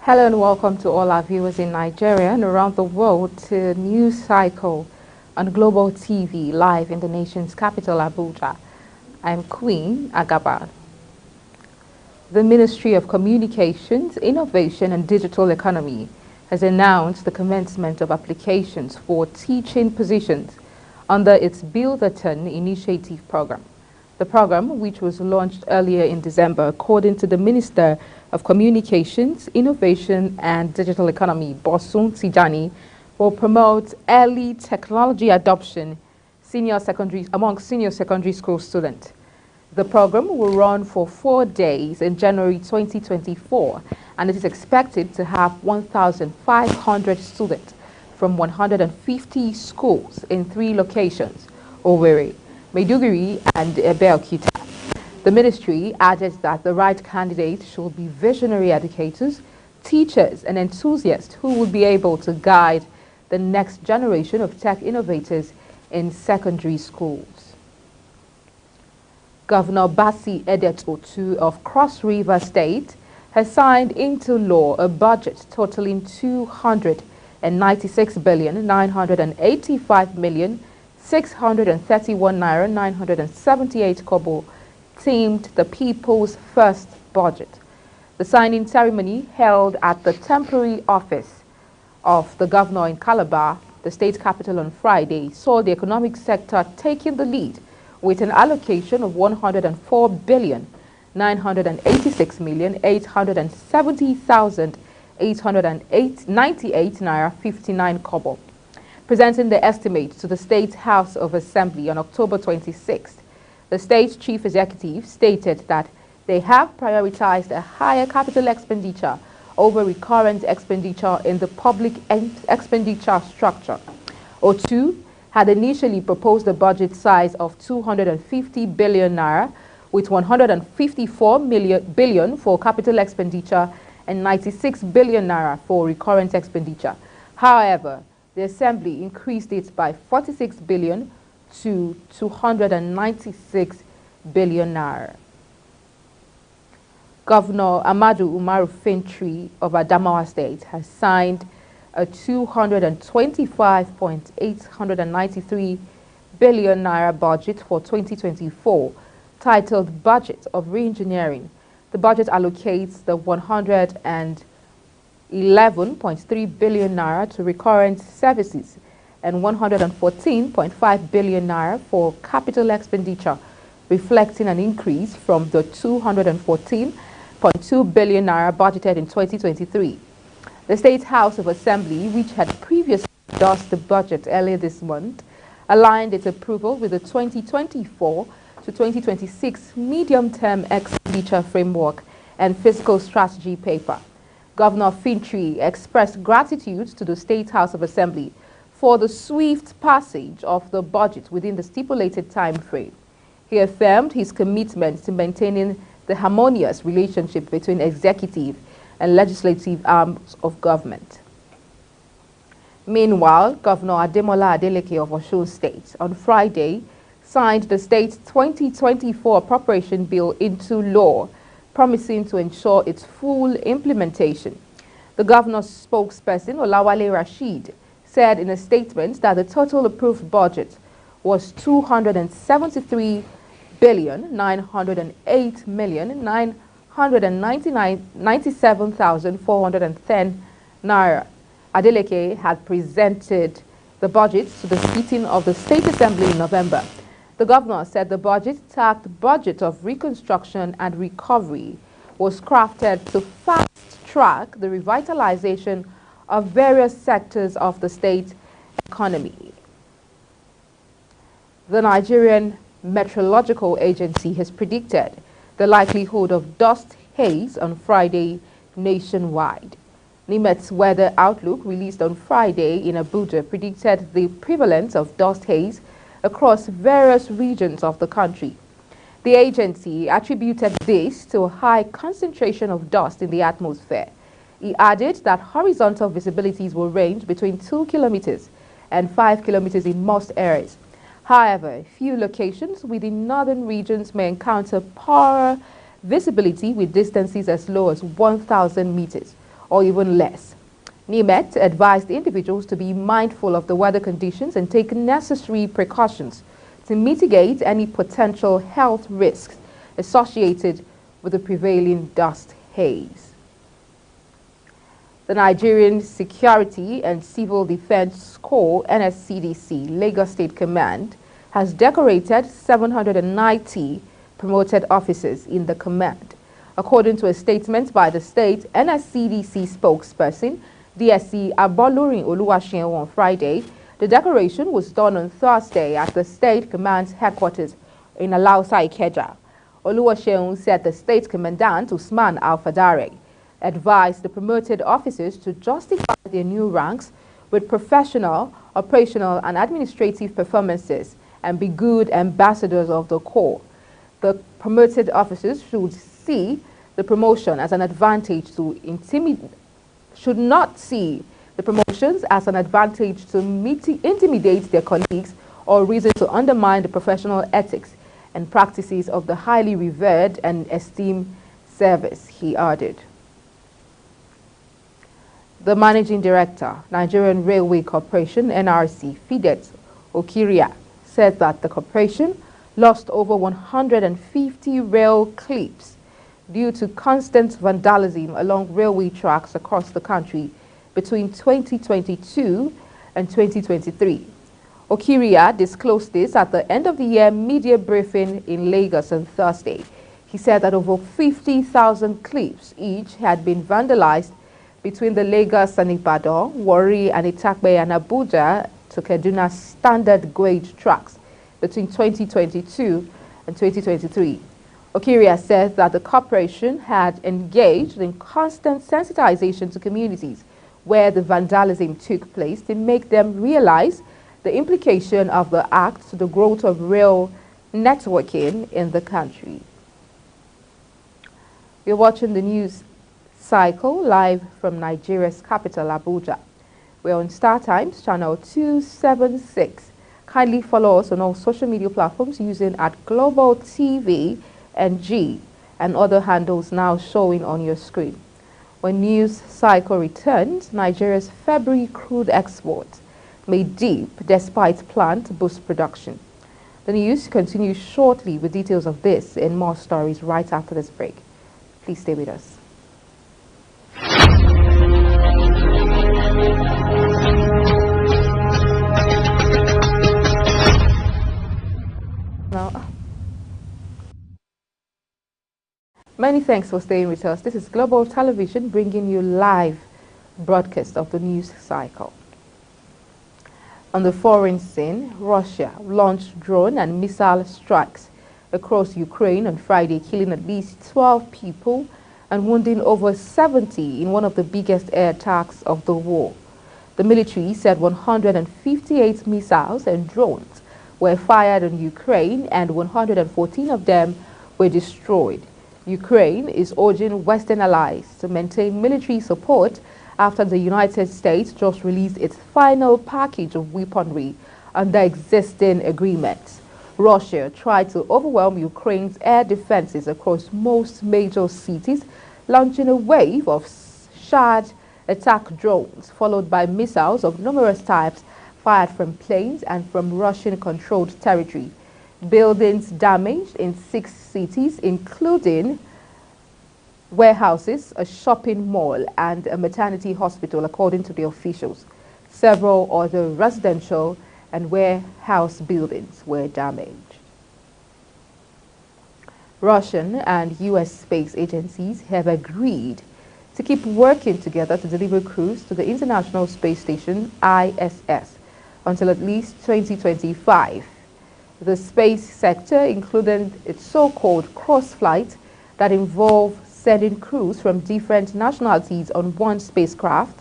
Hello and welcome to all our viewers in Nigeria and around the world to News Cycle on Global TV live in the nation's capital, Abuja. I'm Queen Agaba. The Ministry of Communications, Innovation and Digital Economy has announced the commencement of applications for teaching positions under its Build a Ton initiative program. The program, which was launched earlier in December, according to the Minister of Communications, Innovation and Digital Economy, Bosun Tijani, will promote early technology adoption among senior secondary school students. The program will run for 4 days in January 2024, and it is expected to have 1,500 students from 150 schools in 3 locations: Owerri, Maiduguri and Abeokuta. The ministry added that the right candidates should be visionary educators, teachers and enthusiasts who will be able to guide the next generation of tech innovators in secondary schools. Governor Basi Edet Otu of Cross River State has signed into law a budget totaling 296,985,631 naira 978 kobo, themed the People's First Budget. The signing ceremony held at the temporary office of the governor in Calabar, the state capital, on Friday, saw the economic sector taking the lead with an allocation of 104,986,870,898 naira 59 kobo. Presenting the estimate to the State House of Assembly on October 26th, the state's chief executive stated that they have prioritized a higher capital expenditure over recurrent expenditure in the public expenditure structure. Otu had initially proposed a budget size of 250 billion naira, with 154 billion for capital expenditure and 96 billion naira for recurrent expenditure. However, the Assembly increased it by 46 billion to 296 billion naira. Governor Amadu Umaru Fintri of Adamawa State has signed a 225.893 billion naira budget for 2024, titled Budget of Reengineering. The budget allocates the 111.3 billion naira to recurrent services and 114.5 billion naira for capital expenditure, reflecting an increase from the 214.2 billion naira budgeted in 2023. The State House of Assembly, which had previously endorsed the budget earlier this month, aligned its approval with the 2024 to 2026 medium-term expenditure framework and fiscal strategy paper. Governor Fintri expressed gratitude to the State House of Assembly for the swift passage of the budget within the stipulated time frame. He affirmed his commitment to maintaining the harmonious relationship between executive and legislative arms of government. Meanwhile, Governor Ademola Adeleke of Osun State on Friday signed the state's 2024 appropriation bill into law, promising to ensure its full implementation. The governor's spokesperson, Olawale Rashid, said in a statement that the total approved budget was 273,908,997,410 naira. Adeleke had presented the budget to the sitting of the State Assembly in November. The governor said the budget-tagged Budget of Reconstruction and Recovery was crafted to fast-track the revitalization of various sectors of the state economy. The Nigerian Meteorological Agency has predicted the likelihood of dust haze on Friday nationwide. NIMET's weather outlook, released on Friday in Abuja, predicted the prevalence of dust haze across various regions of the country. The agency attributed this to a high concentration of dust in the atmosphere. He added that horizontal visibilities will range between 2 kilometers and 5 kilometers in most areas. However, few locations within northern regions may encounter poorer visibility with distances as low as 1,000 meters, or even less. NIMET advised individuals to be mindful of the weather conditions and take necessary precautions to mitigate any potential health risks associated with the prevailing dust haze. The Nigerian Security and Civil Defense Corps (NSCDC) Lagos State Command has decorated 790 promoted officers in the command. According to a statement by the state NSCDC spokesperson DSC Abolorin Oluwaseun on Friday, the decoration was done on Thursday at the state command's headquarters in Alausa, Ikeja. Oluwaseun said the state commandant Usman Al-Fadare advised the promoted officers to justify their new ranks with professional, operational and administrative performances and be good ambassadors of the Corps. The promoted officers should see the promotion as an advantage to should not see the promotions as an advantage to intimidate their colleagues or reason to undermine the professional ethics and practices of the highly revered and esteemed service, he added. The Managing Director, Nigerian Railway Corporation, NRC, Fidet Okiria, said that the corporation lost over 150 rail clips due to constant vandalism along railway tracks across the country between 2022 and 2023. Okiria disclosed this at the end of the year media briefing in Lagos on Thursday. He said that over 50,000 clips each had been vandalized between the Lagos and Ibadan, Warri and Itakpe and Abuja to Kaduna standard gauge tracks between 2022 and 2023. Okiria said that the corporation had engaged in constant sensitization to communities where the vandalism took place to make them realize the implication of the act to the growth of rail networking in the country. You're watching the news cycle live from Nigeria's capital, Abuja. We're on Star Times, channel 276. Kindly follow us on all social media platforms using @Global TV NG and other handles now showing on your screen. When news cycle returns, Nigeria's February crude exports may dip despite plan to boost production. The news continues shortly with details of this and more stories right after this break. Please stay with us. Many thanks for staying with us. This is Global Television bringing you live broadcast of the news cycle. On the foreign scene, Russia launched drone and missile strikes across Ukraine on Friday, killing at least 12 people and wounding over 70 in one of the biggest air attacks of the war. The military said 158 missiles and drones were fired on Ukraine and 114 of them were destroyed. Ukraine is urging Western allies to maintain military support after the United States just released its final package of weaponry under existing agreements. Russia tried to overwhelm Ukraine's air defenses across most major cities, launching a wave of Shahd attack drones, followed by missiles of numerous types fired from planes and from Russian-controlled territory. Buildings damaged in 6 cities, including warehouses, a shopping mall, and a maternity hospital, according to the officials. Several other residential and warehouse buildings were damaged. Russian and U.S. space agencies have agreed to keep working together to deliver crews to the International Space Station, ISS, until at least 2025. The space sector, including its so-called cross-flight that involve sending crews from different nationalities on one spacecraft,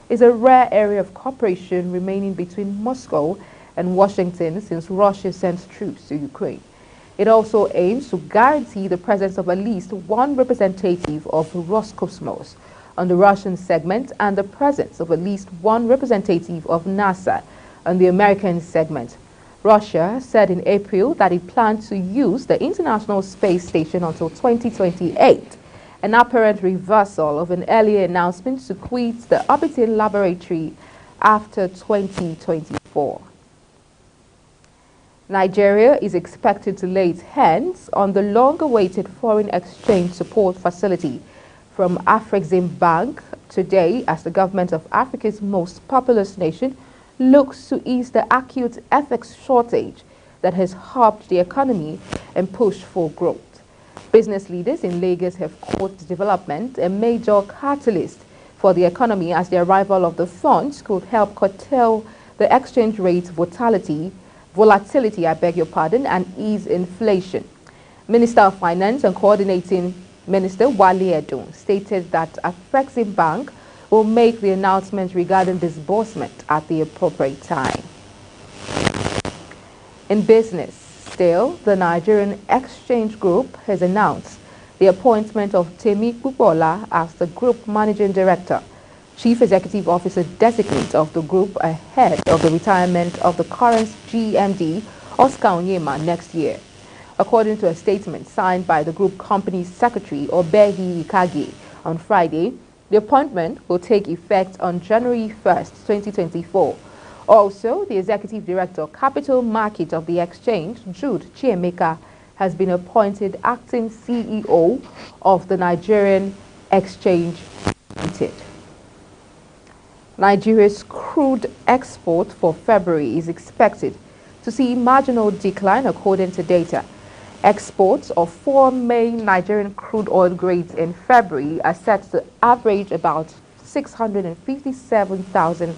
is a rare area of cooperation remaining between Moscow and Washington since Russia sent troops to Ukraine. It also aims to guarantee the presence of at least one representative of Roscosmos on the Russian segment and the presence of at least one representative of NASA on the American segment. Russia said in April that it planned to use the International Space Station until 2028 an apparent reversal of an earlier announcement to quit the orbiting laboratory after 2024. Nigeria is expected to lay its hands on the long-awaited foreign exchange support facility from Afrexim Bank today as the government of Africa's most populous nation looks to ease the acute FX shortage that has harped the economy and pushed for growth. Business leaders in Lagos have called the development a major catalyst for the economy as the arrival of the funds could help curtail the exchange rate volatility, and ease inflation. Minister of Finance and Coordinating Minister Wale Edun stated that Afrexim Bank will make the announcement regarding disbursement at the appropriate time. In business, still, the Nigerian Exchange Group has announced the appointment of Temi Kupola as the Group Managing Director, Chief Executive Officer Designate of the group ahead of the retirement of the current GMD, Oscar Onyema, next year. According to a statement signed by the group company's secretary, Obehi Ikage, on Friday, the appointment will take effect on January 1st, 2024. Also, the Executive Director of Capital Market of the Exchange, Jude Chiemeka, has been appointed acting CEO of the Nigerian Exchange Limited. Nigeria's crude export for February is expected to see marginal decline according to data. Exports of 4 main Nigerian crude oil grades in February are set to average about 657,000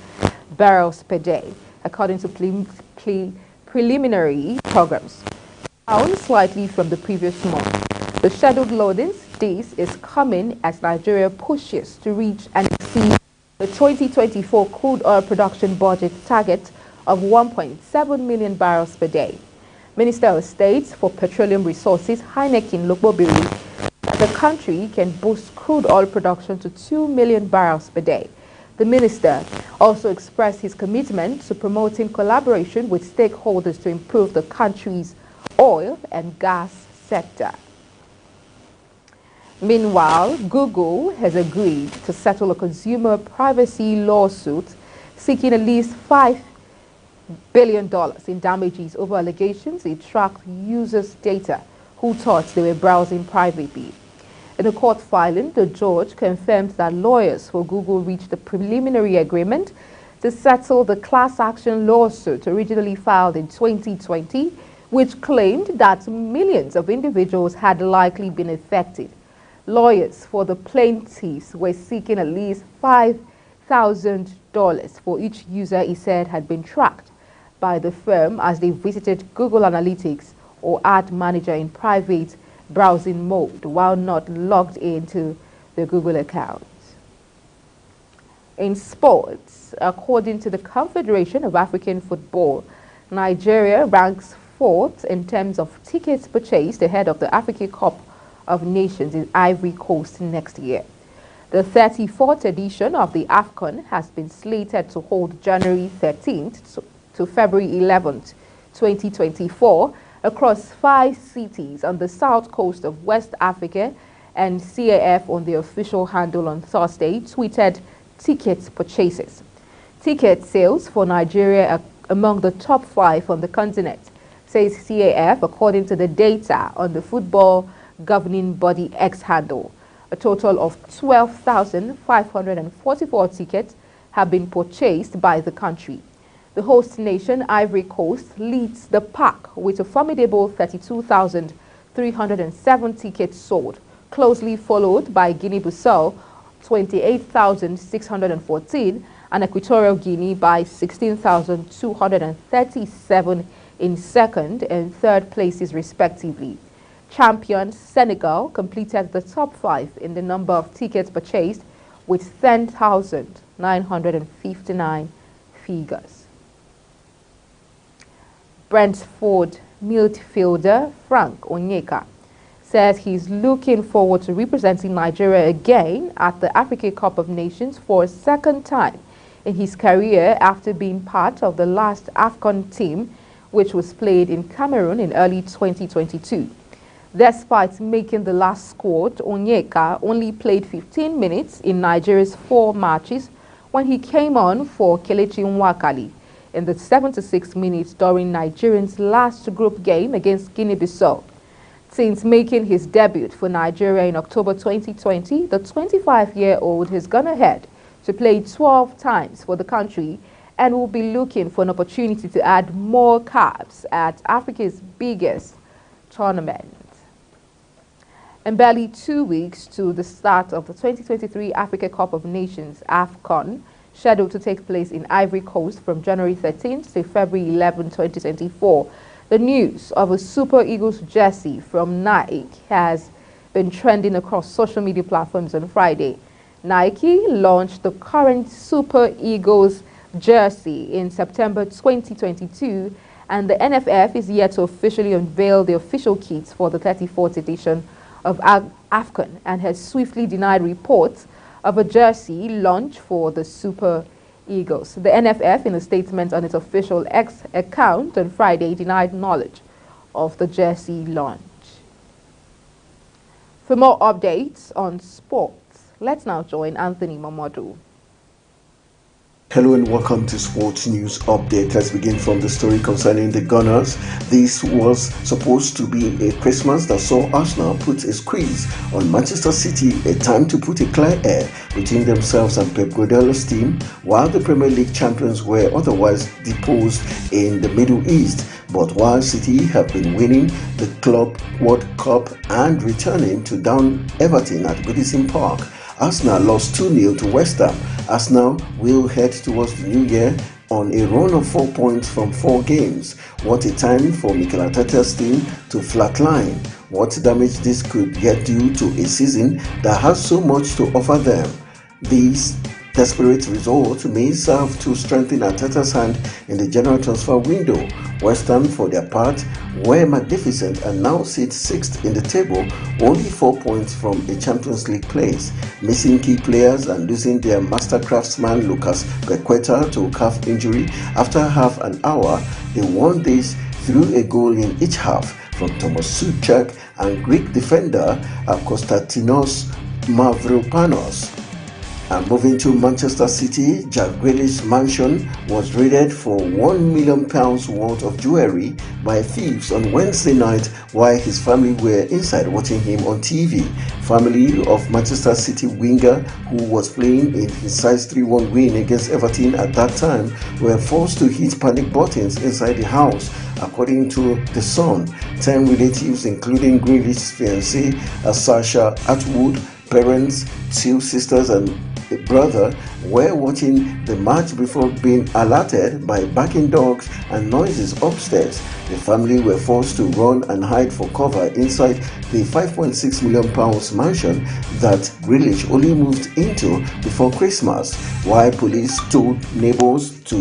barrels per day, according to preliminary programs, down slightly from the previous month. The scheduled loadings, this is coming as Nigeria pushes to reach and exceed the 2024 crude oil production budget target of 1.7 million barrels per day. Minister of State for Petroleum Resources, Heineken Lokbobiri, that the country can boost crude oil production to 2 million barrels per day. The minister also expressed his commitment to promoting collaboration with stakeholders to improve the country's oil and gas sector. Meanwhile, Google has agreed to settle a consumer privacy lawsuit seeking at least $5 billion in damages over allegations it tracked users' data who thought they were browsing privately. In a court filing, the judge confirmed that lawyers for Google reached a preliminary agreement to settle the class action lawsuit originally filed in 2020, which claimed that millions of individuals had likely been affected. Lawyers for the plaintiffs were seeking at least $5,000 for each user he said had been tracked by the firm as they visited Google Analytics or Ad Manager in private browsing mode while not logged into the Google account. In sports, according to the Confederation of African Football, Nigeria ranks 4th in terms of tickets purchased ahead of the Africa Cup of Nations in Ivory Coast next year. The 34th edition of the AFCON has been slated to hold January 13th to February 11th, 2024, across 5 cities on the south coast of West Africa, and CAF on their official handle on Thursday tweeted ticket purchases. Ticket sales for Nigeria are among the top 5 on the continent, says CAF according to the data on the football governing body X handle. A total of 12,544 tickets have been purchased by the country. The host nation, Ivory Coast, leads the pack with a formidable 32,307 tickets sold, closely followed by Guinea-Bissau, 28,614, and Equatorial Guinea by 16,237 in second and third places respectively. Champion Senegal completed the top 5 in the number of tickets purchased with 10,959 figures. Brentford midfielder Frank Onyeka says he's looking forward to representing Nigeria again at the Africa Cup of Nations for a second time in his career after being part of the last AFCON team, which was played in Cameroon in early 2022. Despite making the last squad, Onyeka only played 15 minutes in Nigeria's 4 matches when he came on for Kelechi Nwakali in the 76 minutes during Nigerians' last group game against Guinea-Bissau. Since making his debut for Nigeria in October 2020, the 25-year-old has gone ahead to play 12 times for the country and will be looking for an opportunity to add more caps at Africa's biggest tournament. And barely 2 weeks to the start of the 2023 Africa Cup of Nations AFCON, scheduled to take place in Ivory Coast from January 13th to February 11, 2024, the news of a Super Eagles jersey from Nike has been trending across social media platforms on Friday. Nike launched the current Super Eagles jersey in September 2022, and the NFF is yet to officially unveil the official kits for the 34th edition of AFCON and has swiftly denied reports of a jersey launch for the Super Eagles. The NFF, in a statement on its official X account on Friday, denied knowledge of the jersey launch. For more updates on sports, let's now join Anthony Momodu. Hello and welcome to Sports News Update. Let's begin from the story concerning the Gunners. This was supposed to be a Christmas that saw Arsenal put a squeeze on Manchester City, a time to put a clear air between themselves and Pep Guardiola's team, while the Premier League champions were otherwise deposed in the Middle East. But while City have been winning the Club World Cup and returning to down Everton at Goodison Park, Arsenal lost 2-0 to West Ham. Arsenal will head towards the new year on a run of 4 points from 4 games. What a time for Mikel Arteta's team to flatline. What damage this could yet do to a season that has so much to offer them. These desperate result may serve to strengthen Arteta's hand in the general transfer window. West Ham, for their part, were magnificent and now sit 6th in the table, only 4 points from a Champions League place. Missing key players and losing their master craftsman Lucas Paqueta to calf injury after half an hour, they won this through a goal in each half from Thomas Souček and Greek defender Konstantinos Mavropanos. And moving to Manchester City, Jack Grealish's mansion was raided for £1 million worth of jewellery by thieves on Wednesday night while his family were inside watching him on TV. Family of Manchester City winger, who was playing in his size 3-1 win against Everton at that time, were forced to hit panic buttons inside the house. According to The Sun, 10 relatives, including Grealish's fiancée, Sasha Atwood, parents, 2 sisters and a brother, were watching the match before being alerted by barking dogs and noises upstairs. The family were forced to run and hide for cover inside the £5.6 million mansion that Grealish only moved into before Christmas, while police told neighbors to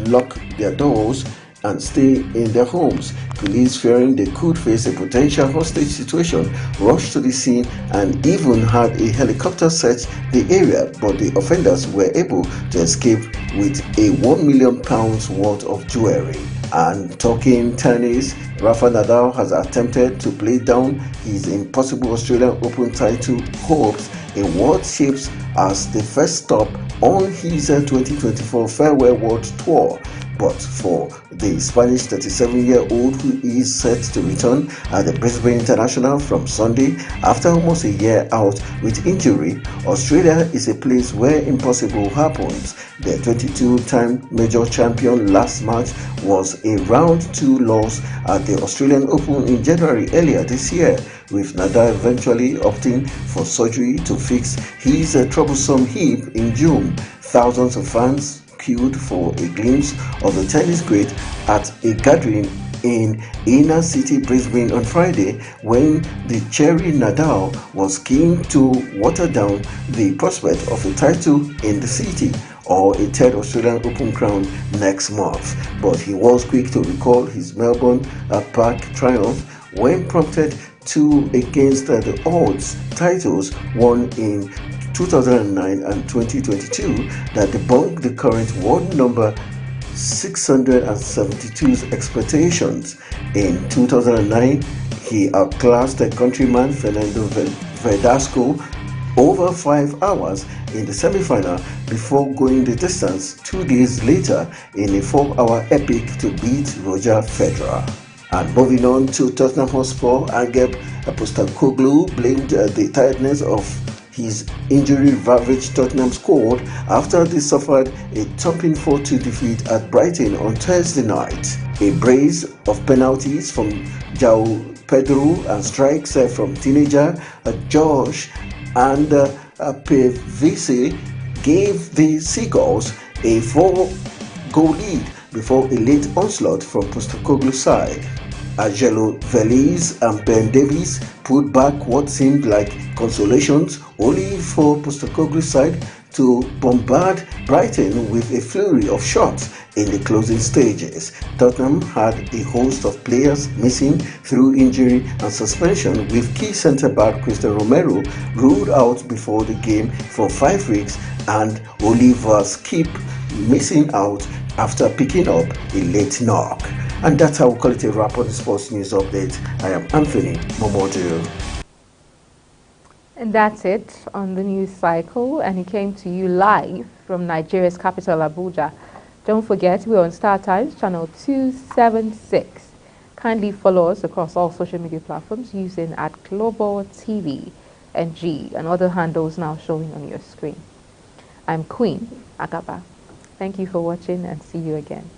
lock their doors and stay in their homes. Police, fearing they could face a potential hostage situation, rushed to the scene and even had a helicopter search the area, but the offenders were able to escape with a £1 million worth of jewelry. And talking tennis, Rafa Nadal has attempted to play down his impossible Australian Open title hopes in what shapes as the first stop on his 2024 Farewell World Tour. But for the Spanish 37-year-old, who is set to return at the Brisbane International from Sunday after almost a year out with injury, Australia is a place where impossible happens. The 22-time major champion last match was a round 2 loss at the Australian Open in January earlier this year, with Nadal eventually opting for surgery to fix his troublesome hip in June. Thousands of fans queued for a glimpse of the tennis great at a gathering in inner city Brisbane on Friday, when the Cherry Nadal was keen to water down the prospect of a title in the city or a third Australian Open crown next month. But he was quick to recall his Melbourne Park triumph when prompted to against the odds titles won in 2009 and 2022 that debunked the current world number 672's expectations. In 2009, He outclassed the countryman Fernando Verdasco over 5 hours in the semi-final before going the distance 2 days later in a 4-hour epic to beat Roger Federer. And moving on to Tottenham Hotspur, Agep Postecoglou blamed the tiredness of his injury-ravaged Tottenham squad after they suffered a thumping 4-2 defeat at Brighton on Thursday night. A brace of penalties from João Pedro and strikes from teenager Josh and PVC gave the Seagulls a 4-goal lead before a late onslaught from Postecoglou's side. Angelo Veliz and Ben Davies put back what seemed like consolations, only for Postecoglou's side to bombard Brighton with a flurry of shots in the closing stages. Tottenham had a host of players missing through injury and suspension, with key centre-back Christian Romero ruled out before the game for 5 weeks and Oliver Skip missing out after picking up a late knock. And that's how we call it a wrap on the Sports News Update. I am Anthony Momodu. And that's it on the news cycle, and it came to you live from Nigeria's capital, Abuja. Don't forget, we're on Star Times, channel 276. Kindly follow us across all social media platforms using @GlobalTV NG and other handles now showing on your screen. I'm Queen Agaba. Thank you for watching and see you again.